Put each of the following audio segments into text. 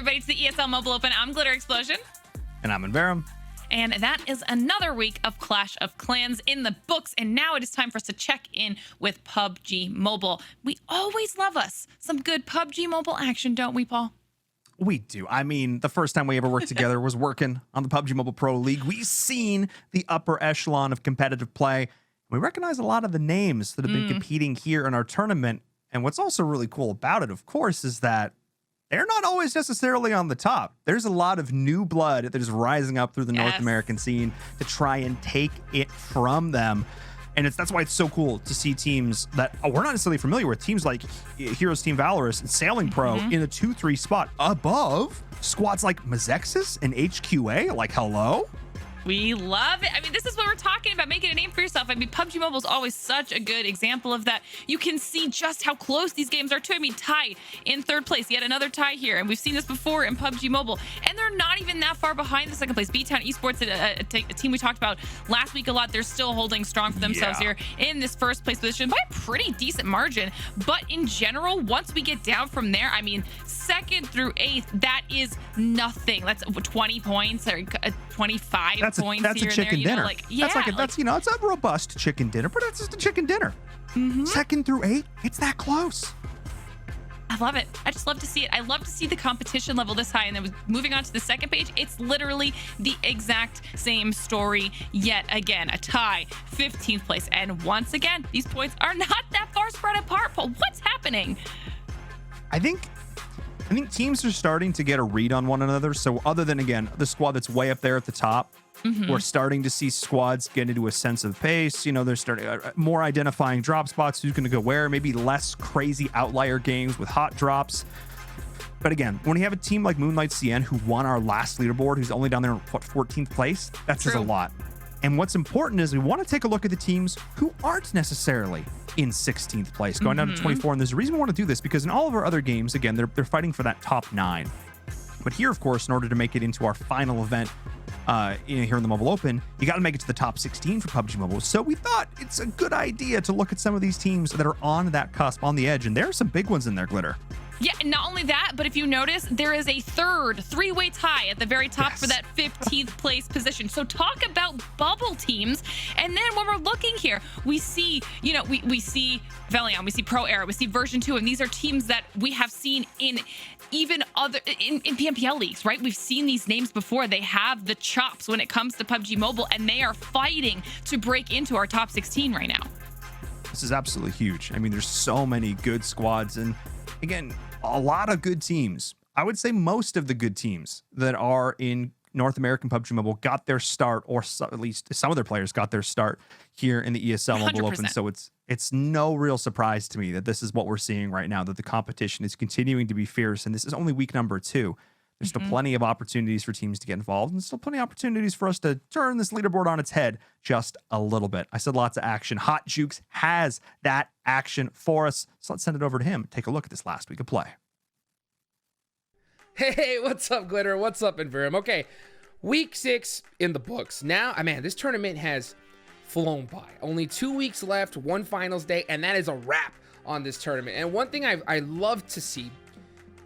everybody, to the ESL Mobile Open. I'm Glitter Explosion. And I'm Inverum. And that is another week of Clash of Clans in the books. And now it is time for us to check in with PUBG Mobile. We always love us some good PUBG Mobile action, don't we, Paul? We do. I mean, the first time we ever worked together was working on the PUBG Mobile Pro League. We've seen the upper echelon of competitive play. We recognize a lot of the names that have been competing here in our tournament. And what's also really cool about it, of course, is that they're not always necessarily on the top. There's a lot of new blood that is rising up through the North American scene to try and take it from them. And that's why it's so cool to see teams that we're not necessarily familiar with. Teams like Heroes Team Valorous and Sailing Pro in the 2-3 spot above squads like Mazexis and HQA. Like, hello? We love it. I mean, this is what we're talking about, making a name for yourself. I mean, PUBG Mobile is always such a good example of that. You can see just how close these games are too. I mean, tie in third place, yet another tie here. And we've seen this before in PUBG Mobile. And they're not even that far behind the second place. B-Town Esports, a team we talked about last week a lot. They're still holding strong for themselves here in this first place position by a pretty decent margin. But in general, once we get down from there, I mean, second through eighth, that is nothing. That's 20 points or 25 points. That's here a chicken and there, dinner. Like, yeah, it's a robust chicken dinner, but it's just a chicken dinner. Second through eight, it's that close. I love it. I just love to see it. I love to see the competition level this high. And then moving on to the second page, it's literally the exact same story yet again. A tie, 15th place. And once again, these points are not that far spread apart. But what's happening? I think teams are starting to get a read on one another. So other than, again, the squad that's way up there at the top, we're starting to see squads get into a sense of pace. You know, they're starting more identifying drop spots, who's going to go where, maybe less crazy outlier games with hot drops. But again, when you have a team like Moonlight CN who won our last leaderboard, who's only down there in 14th place, that says a lot. And what's important is we want to take a look at the teams who aren't necessarily in 16th place, going down to 24. And there's a reason we want to do this, because in all of our other games, again, they're fighting for that top 9. But here, of course, in order to make it into our final event here in the Mobile Open, you got to make it to the top 16 for PUBG Mobile. So we thought it's a good idea to look at some of these teams that are on that cusp, on the edge. And there are some big ones in there, Glitter. Yeah, and not only that, but if you notice, there is a third three-way tie at the very top for that 15th place position. So talk about bubble teams. And then when we're looking here, we see, you know, we see Valiant, we see Pro Era, we see version 2, and these are teams that we have seen in even other in PMPL leagues, right? We've seen these names before. They have the chops when it comes to PUBG Mobile, and they are fighting to break into our top 16 right now. This is absolutely huge. I mean, there's so many good squads, and again, a lot of good teams. I would say most of the good teams that are in North American PUBG Mobile got their start, or at least some of their players got their start here in the ESL Mobile 100%. Open. So it's no real surprise to me that this is what we're seeing right now, that the competition is continuing to be fierce. And this is only week number 2. There's still plenty of opportunities for teams to get involved, and still plenty of opportunities for us to turn this leaderboard on its head just a little bit. I said lots of action. Hot Jukes has that action for us. So let's send it over to him. Take a look at this last week of play. Hey, what's up, Glitter? What's up, Inverum? Okay, week 6 in the books. Now, man, this tournament has flown by. Only 2 weeks left, one finals day, and that is a wrap on this tournament. And one thing I love to see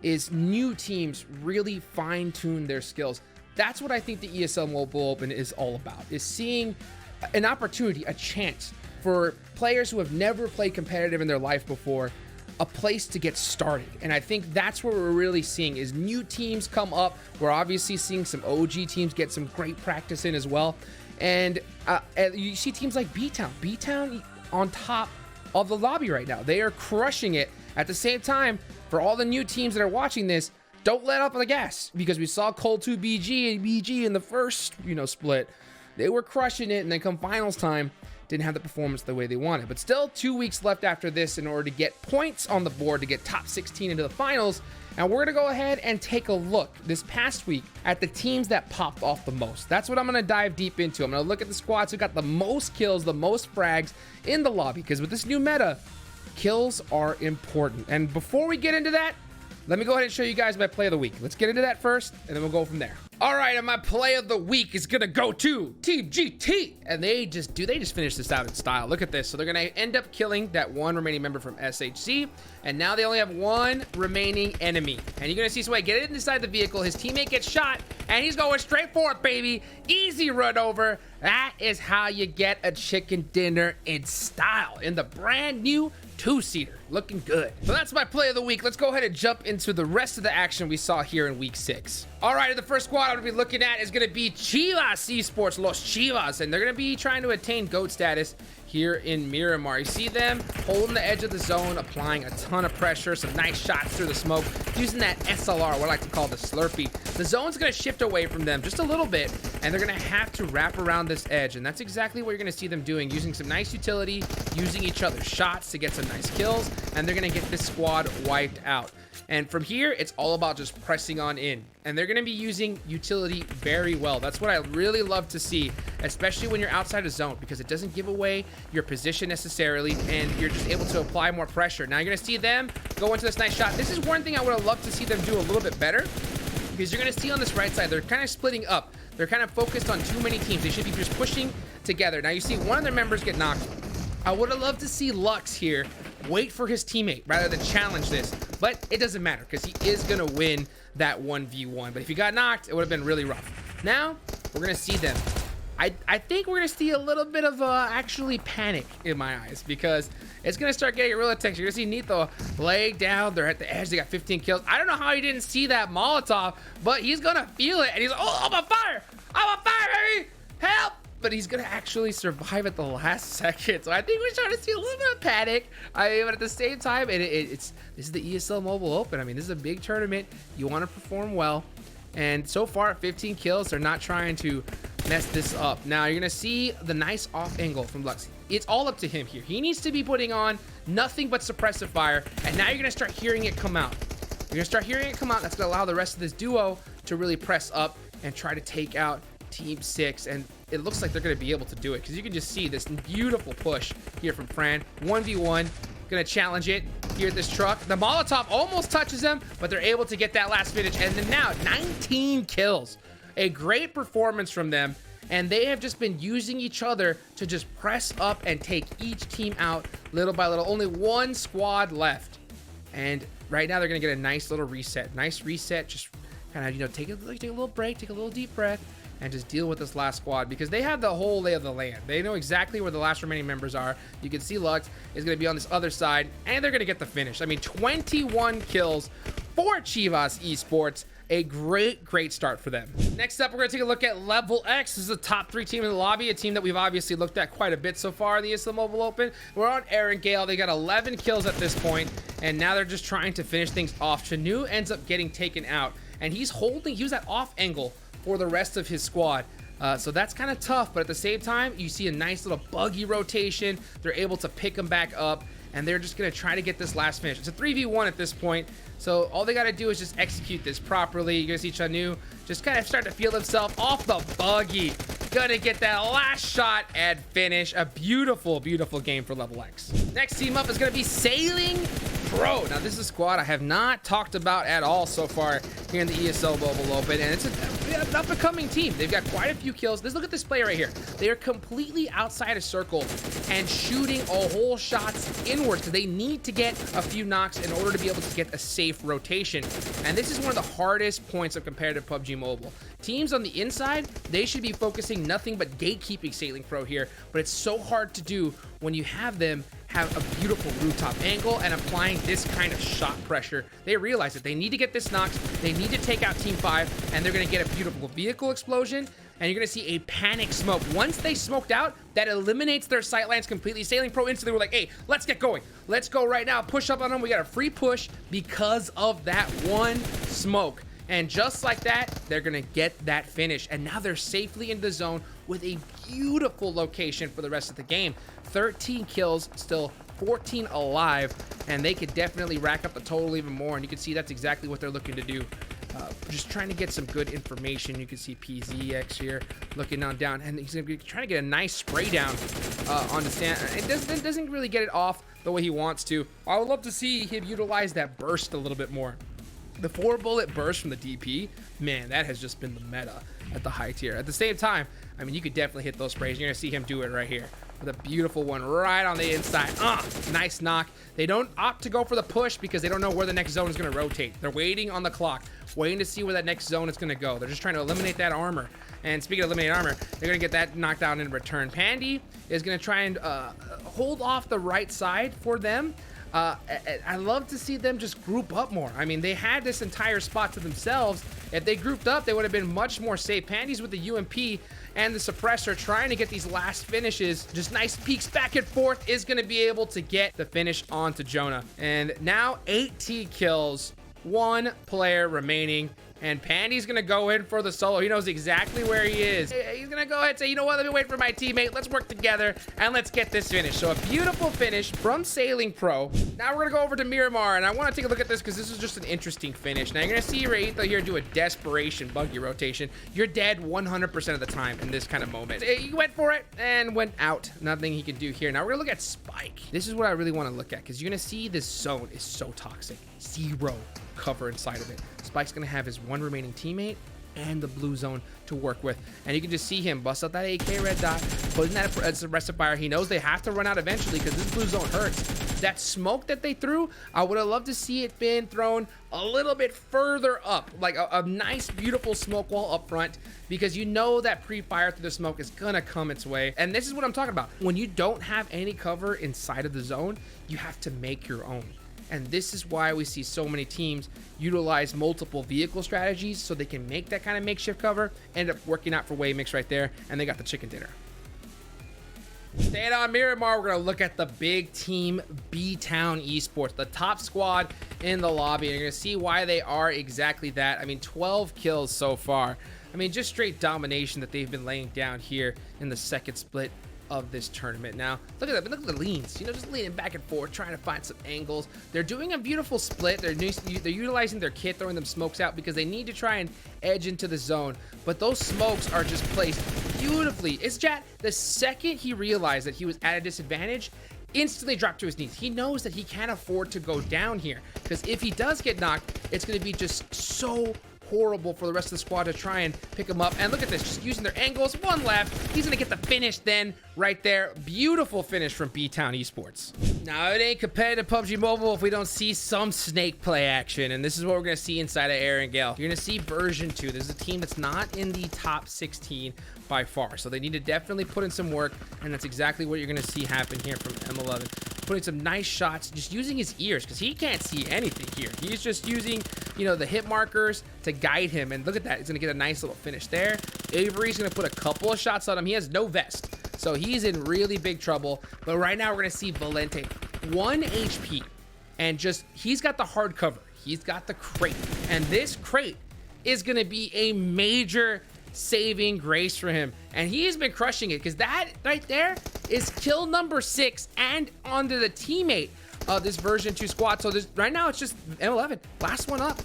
is new teams really fine-tune their skills. That's what I think the ESL Mobile Open is all about, is seeing an opportunity, a chance for players who have never played competitive in their life before, a place to get started. And I think that's what we're really seeing, is new teams come up. We're obviously seeing some OG teams get some great practice in as well. And you see teams like B-Town. B-Town on top of the lobby right now. They are crushing it. At the same time, for all the new teams that are watching this, don't let up on the gas, because we saw Cold 2 BG and BG in the first, split. They were crushing it, and then come finals time, didn't have the performance the way they wanted. But still 2 weeks left after this in order to get points on the board to get top 16 into the finals. And we're going to go ahead and take a look this past week at the teams that popped off the most. That's what I'm going to dive deep into. I'm going to look at the squads who got the most kills, the most frags in the lobby, because with this new meta, kills are important. And before we get into that, Let me go ahead and show you guys my play of the week. Let's get into that first, and then we'll go from there. All right, and my play of the week is gonna go to Team GT, and they just finished this out in style. Look at this. So they're gonna end up killing that one remaining member from SHC, and now they only have one remaining enemy. And you're gonna see Sway get it inside the vehicle. His teammate gets shot, and he's going straight for it, baby. Easy run over. That is how you get a chicken dinner in style in the brand new 2-seater. Looking good. So that's my play of the week. Let's go ahead and jump into the rest of the action we saw here in week 6. All right, the first squad I'm gonna be looking at is gonna be Chivas Esports, Los Chivas, and they're gonna be trying to attain GOAT status here in Miramar. You see them holding the edge of the zone, applying a ton of pressure, some nice shots through the smoke, using that SLR, what I like to call the Slurpee. The zone's gonna shift away from them just a little bit, and they're gonna have to wrap around this edge, and that's exactly what you're gonna see them doing, using some nice utility, using each other's shots to get some nice kills, and they're gonna get this squad wiped out. And from here, it's all about just pressing on in. And they're going to be using utility very well. That's what I really love to see, especially when you're outside of zone, because it doesn't give away your position necessarily, and you're just able to apply more pressure. Now you're going to see them go into this nice shot. This is one thing I would have loved to see them do a little bit better, because you're going to see on this right side, they're kind of splitting up. They're kind of focused on too many teams. They should be just pushing together. Now you see one of their members get knocked. I would have loved to see Lux here wait for his teammate rather than challenge this, but it doesn't matter because he is going to win that 1v1. But if he got knocked, it would have been really rough. Now we're going to see them. I think we're going to see a little bit of actually panic in my eyes, because it's going to start getting real intense. You're going to see Nito lay down. They're at the edge. They got 15 kills. I don't know how he didn't see that Molotov, but he's going to feel it. And he's like, oh, I'm on fire. I'm on fire, baby. Help. But he's going to actually survive at the last second. So I think we're starting to see a little bit of panic. But at the same time, this is the ESL Mobile Open. I mean, this is a big tournament. You want to perform well. And so far, 15 kills. They're not trying to mess this up. Now, you're going to see the nice off angle from Lux. It's all up to him here. He needs to be putting on nothing but suppressive fire. And now you're going to start hearing it come out. You're going to start hearing it come out. That's going to allow the rest of this duo to really press up and try to take out Team 6. And it looks like they're going to be able to do it, because you can just see this beautiful push here from Fran. 1v1. Going to challenge it here at this truck. The Molotov almost touches them, but they're able to get that last finish. And then now 19 kills. A great performance from them. And they have just been using each other to just press up and take each team out little by little. Only one squad left. And right now they're going to get a nice little reset. Nice reset. Just kind of, take a little break, take a little deep breath, and just deal with this last squad, because they have the whole lay of the land. They know exactly where the last remaining members are. You can see Lux is going to be on this other side, and they're going to get the finish. I mean, 21 kills for Chivas Esports. A great start for them. Next up, we're going to take a look at Level X. This is the top 3 team in the lobby, a team that we've obviously looked at quite a bit so far in the ESL Mobile Open. We're on Aaron Gale. They got 11 kills at this point, and now they're just trying to finish things off. Chanu ends up getting taken out, and he was that off angle for the rest of his squad. So that's kind of tough, but at the same time, you see a nice little buggy rotation. They're able to pick them back up, and they're just going to try to get this last finish. It's a 3v1 at this point, so all they got to do is just execute this properly. You're going to see Chanu just kind of start to feel himself off the buggy. Gonna get that last shot and finish. A beautiful game for Level X. Next team up is going to be Sailing Pro. Now, this is a squad I have not talked about at all so far here in the ESL Mobile Open, and it's an up-and-coming team. They've got quite a few kills. Look at this play right here. They are completely outside of circle and shooting a whole shots inwards, because they need to get a few knocks in order to be able to get a safe rotation. And this is one of the hardest points of competitive PUBG Mobile. Teams on the inside, they should be focusing nothing but gatekeeping Sailing Pro here, but it's so hard to do when you have them have a beautiful rooftop angle and applying this kind of shot pressure. They realize that they need to get this knocked, they need to take out Team 5, and they're going to get a beautiful vehicle explosion, and you're going to see a panic smoke. Once they smoked out, that eliminates their sight lines completely. Sailing Pro instantly were like, hey, let's get going. Let's go right now. Push up on them. We got a free push because of that one smoke. And just like that, they're going to get that finish. And now they're safely in the zone with a beautiful location for the rest of the game. 13 kills, still 14 alive, and they could definitely rack up the total even more. And you can see that's exactly what they're looking to do. Just trying to get some good information. You can see PZX here looking on down, and he's going to be trying to get a nice spray down on the stand. It doesn't really get it off the way he wants to. I would love to see him utilize that burst a little bit more. The 4-bullet burst from the DP, man, that has just been the meta at the high tier. At the same time, I mean, you could definitely hit those sprays. You're gonna see him do it right here with a beautiful one right on the inside. Nice knock. They don't opt to go for the push because they don't know where the next zone is gonna rotate. They're waiting on the clock, waiting to see where that next zone is gonna go. They're just trying to eliminate that armor. And speaking of eliminating armor, they're gonna get that knocked down in return. Pandy is gonna try and hold off the right side for them. I love to see them just group up more. I mean, they had this entire spot to themselves. If they grouped up, they would have been much more safe. Pandy's with the UMP and the suppressor trying to get these last finishes. Just nice peeks back and forth is going to be able to get the finish onto Jonah. And now 18 kills, 1 player remaining. And Pandy's gonna go in for the solo. He knows exactly where he is. He's gonna go ahead and say, you know what, let me wait for my teammate. Let's work together and let's get this finish. So a beautiful finish from Sailing Pro. Now we're gonna go over to Miramar, and I wanna take a look at this because this is just an interesting finish. Now you're gonna see Raitha here do a desperation buggy rotation. You're dead 100% of the time in this kind of moment. He went for it and went out. Nothing he can do here. Now we're gonna look at Spike. This is what I really wanna look at because you're gonna see this zone is so toxic. 0 cover inside of it. Spike's gonna have his 1 remaining teammate and the blue zone to work with, and you can just see him bust out that AK red dot, putting that as a suppressor fire. He knows they have to run out eventually because this blue zone hurts. That smoke that they threw, I would have loved to see it been thrown a little bit further up, like a nice beautiful smoke wall up front, because you know that pre-fire through the smoke is gonna come its way. And this is what I'm talking about. When you don't have any cover inside of the zone, you have to make your own. And this is why we see so many teams utilize multiple vehicle strategies so they can make that kind of makeshift cover. End up working out for Waymix right there, and they got the chicken dinner. Staying on Miramar, we're going to look at the big team B-Town Esports, the top squad in the lobby. And you're going to see why they are exactly that. I mean, 12 kills so far. I mean, just straight domination that they've been laying down here in the second split of this tournament. Now look at that, look at the leans, you know, just leaning back and forth, trying to find some angles. They're doing a beautiful split. They're utilizing their kit, throwing them smokes out because they need to try and edge into the zone, but those smokes are just placed beautifully. It's chat, the second he realized that he was at a disadvantage, instantly dropped to his knees. He knows that he can't afford to go down here, because if he does get knocked, it's going to be just so horrible for the rest of the squad to try and pick him up. And look at this, just using their angles. 1 left. He's gonna get the finish then right there. Beautiful finish from B-Town Esports. Now it ain't competitive PUBG Mobile if we don't see some snake play action, and this is what we're gonna see inside of Aaron Gale. You're gonna see version 2. There's a team that's not in the top 16 by far, so they need to definitely put in some work, and that's exactly what you're gonna see happen here from M11. Putting some nice shots, just using his ears, because he can't see anything here. He's just using, you know, the hit markers to guide him. And look at that, he's gonna get a nice little finish there. Avery's gonna put a couple of shots on him. He has no vest, so he's in really big trouble. But right now we're gonna see Valente, 1 HP, and just, he's got the hard cover. He's got the crate, and this crate is gonna be a major saving grace for him, and he's been crushing it, because that right there is kill number 6 and onto the teammate of this version 2 squad. So this right now it's just M11, last one up,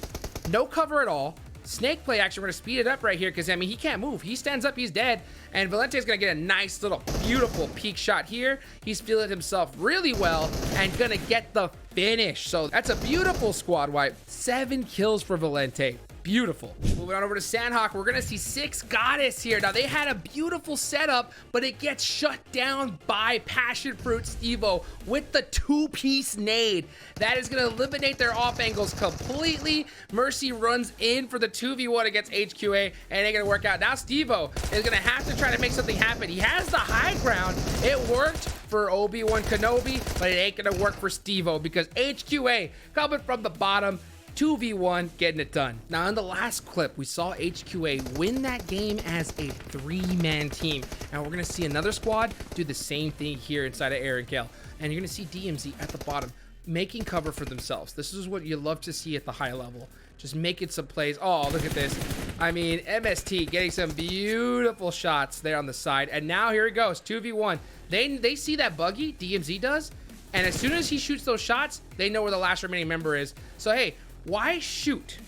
no cover at all. Snake play action. We're gonna speed it up right here because I mean he can't move. He stands up, he's dead, and Valente's gonna get a nice little beautiful peek shot here. He's feeling himself really well and gonna get the finish. So that's a beautiful squad wipe. 7 kills for Valente. Beautiful. Moving on over to Sanhok, we're gonna see 6 Goddess here. Now they had a beautiful setup, but it gets shut down by Passion Fruit Stevo with the 2-piece nade. That is gonna eliminate their off angles completely. Mercy runs in for the 2v1 against HQA, and ain't gonna work out. Now Stevo is gonna have to try to make something happen. He has the high ground. It worked for Obi-Wan Kenobi, but it ain't gonna work for Stevo because HQA coming from the bottom, 2v1, getting it done. Now in the last clip, we saw HQA win that game as a 3-man team. Now we're gonna see another squad do the same thing here inside of Aaron Gale. And you're gonna see DMZ at the bottom, making cover for themselves. This is what you love to see at the high level. Just making some plays. Oh, look at this. I mean, MST getting some beautiful shots there on the side. And now here he goes, 2v1. They see that buggy, DMZ does, and as soon as he shoots those shots, they know where the last remaining member is. So hey, why shoot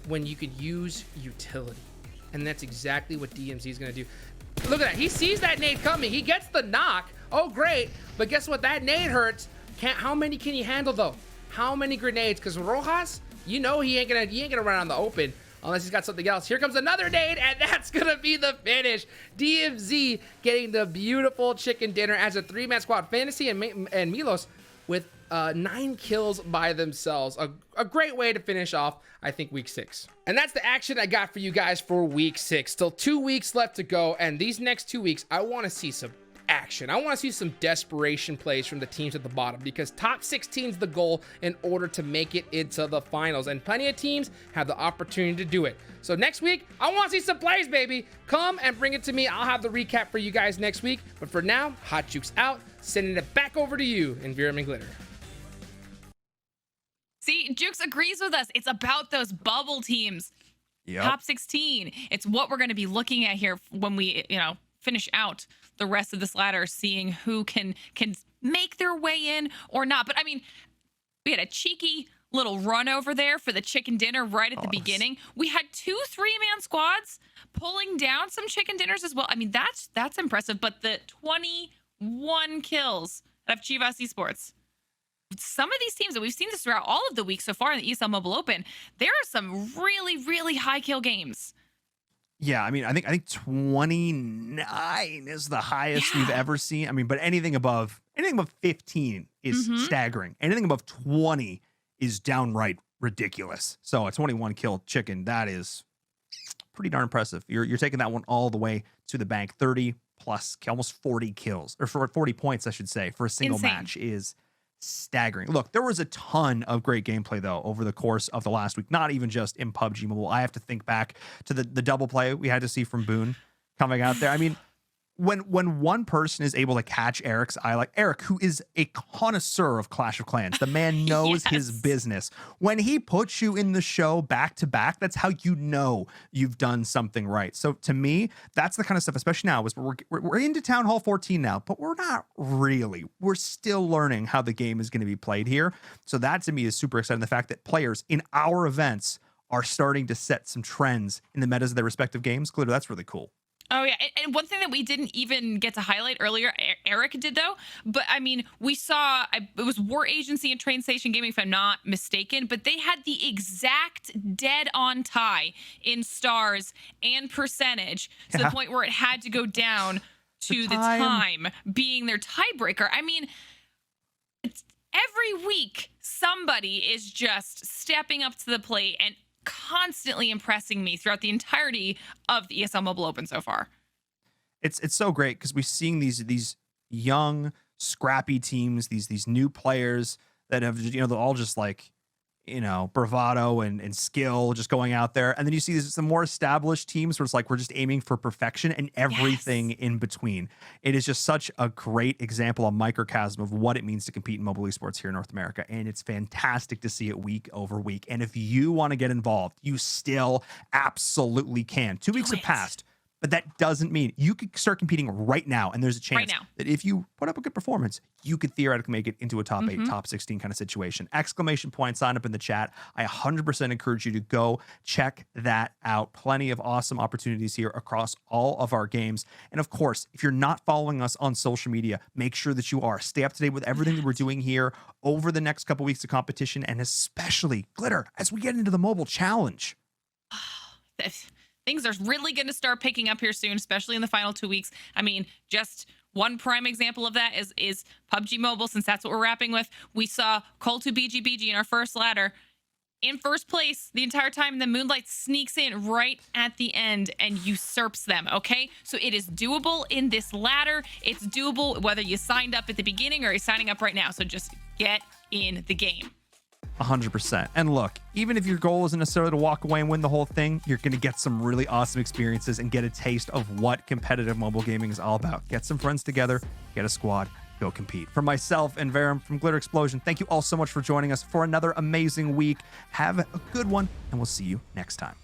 when you could use utility? And that's exactly what DMZ is gonna do. Look at that, he sees that nade coming, he gets the knock. Oh great, but guess what, that nade hurts. How many can you handle though? How many grenades? Because Rojas, you know he ain't gonna run on the open unless he's got something else. Here comes another nade, and that's gonna be the finish. DMZ getting the beautiful chicken dinner as a 3-man squad. Fantasy and Milos with 9 kills by themselves. A great way to finish off, I think, week 6. And that's the action I got for you guys for week 6. Still 2 weeks left to go, and these next 2 weeks, I want to see some action. I want to see some desperation plays from the teams at the bottom, because top 16 is the goal in order to make it into the finals, and plenty of teams have the opportunity to do it. So next week, I want to see some plays, baby. Come and bring it to me. I'll have the recap for you guys next week. But for now, Hot Juke's out, sending it back over to you in Viram and Glitter. See, Jukes agrees with us. It's about those bubble teams. Yep. Top 16. It's what we're going to be looking at here when we, finish out the rest of this ladder, seeing who can make their way in or not. But I mean, we had a cheeky little run over there for the chicken dinner right at the beginning. We had 2 3-man squads pulling down some chicken dinners as well. I mean, that's impressive. But the 21 kills of Chivas Esports. Some of these teams, and we've seen this throughout all of the weeks so far in the ESL Mobile Open, there are some really, really high kill games. Yeah, I mean, I think 29 is the highest we've ever seen. I mean, but anything above 15 is staggering. Anything above 20 is downright ridiculous. So a 21 kill chicken, that is pretty darn impressive. You're taking that one all the way to the bank. 30 plus, almost 40 kills, or for 40 points, I should say, for a single match is staggering. Look, there was a ton of great gameplay though over the course of the last week, not even just in PUBG Mobile. I have to think back to the double play we had to see from Boone coming out there. I mean, when one person is able to catch Eric's eye, like Eric, who is a connoisseur of Clash of Clans, the man knows his business. When he puts you in the show back to back, that's how you know you've done something right. So to me, that's the kind of stuff, especially now, is we're into Town Hall 14 now, but we're not really. We're still learning how the game is going to be played here. So that to me is super exciting. The fact that players in our events are starting to set some trends in the metas of their respective games. Glitter, that's really cool. Oh, yeah. And one thing that we didn't even get to highlight earlier, Eric did, though. But, I mean, we saw, it was War Agency and Train Station Gaming, if I'm not mistaken. But they had the exact dead-on tie in stars and percentage to the point where it had to go down to the time being their tiebreaker. I mean, it's every week somebody is just stepping up to the plate and constantly impressing me throughout the entirety of the ESL Mobile Open so far. It's so great because we're seeing these young, scrappy teams, these new players that have, they're all just like, bravado and skill just going out there. And then you see some more established teams where it's like we're just aiming for perfection and everything in between. It is just such a great example, a microcosm of what it means to compete in mobile esports here in North America. And it's fantastic to see it week over week. And if you want to get involved, you still absolutely can. 2 weeks have passed. But that doesn't mean you could start competing right now. And there's a chance that if you put up a good performance, you could theoretically make it into a top 8, top 16 kind of situation. Exclamation point, sign up in the chat. I 100% encourage you to go check that out. Plenty of awesome opportunities here across all of our games. And of course, if you're not following us on social media, make sure that you are. Stay up to date with everything that we're doing here over the next couple weeks of competition, and especially, Glitter, as we get into the mobile challenge. Things are really going to start picking up here soon, especially in the final 2 weeks. I mean, just one prime example of that is PUBG Mobile, since that's what we're wrapping with. We saw Col2 BGBG in our first ladder in first place the entire time, and then Moonlight sneaks in right at the end and usurps them, okay? So it is doable in this ladder. It's doable whether you signed up at the beginning or you're signing up right now. So just get in the game. 100%. And look, even if your goal isn't necessarily to walk away and win the whole thing, you're going to get some really awesome experiences and get a taste of what competitive mobile gaming is all about. Get some friends together, get a squad, go compete. For myself and Varum from Glitter Explosion, thank you all so much for joining us for another amazing week. Have a good one, and we'll see you next time.